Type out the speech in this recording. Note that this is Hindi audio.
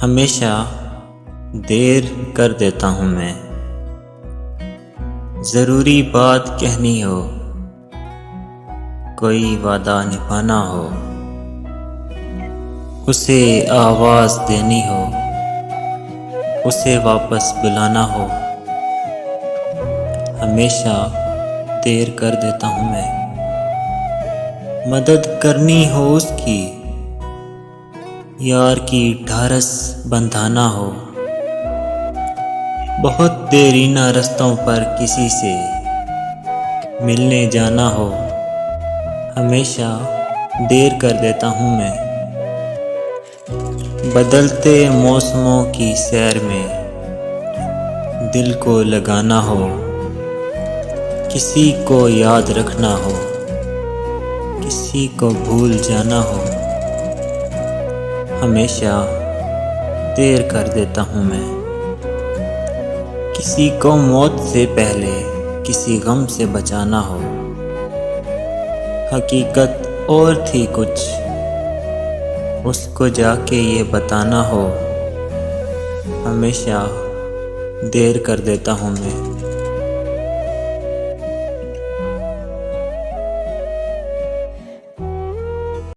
हमेशा देर कर देता हूँ मैं। ज़रूरी बात कहनी हो, कोई वादा निभाना हो, उसे आवाज़ देनी हो, उसे वापस बुलाना हो, हमेशा देर कर देता हूँ मैं। मदद करनी हो उसकी, यार की ढारस बंधाना हो, बहुत देरीना रास्तों पर किसी से मिलने जाना हो, हमेशा देर कर देता हूँ मैं। बदलते मौसमों की सैर में दिल को लगाना हो, किसी को याद रखना हो, किसी को भूल जाना हो, हमेशा देर कर देता हूँ मैं। किसी को मौत से पहले किसी गम से बचाना हो, हकीकत और थी कुछ, उसको जाके ये बताना हो, हमेशा देर कर देता हूँ मैं।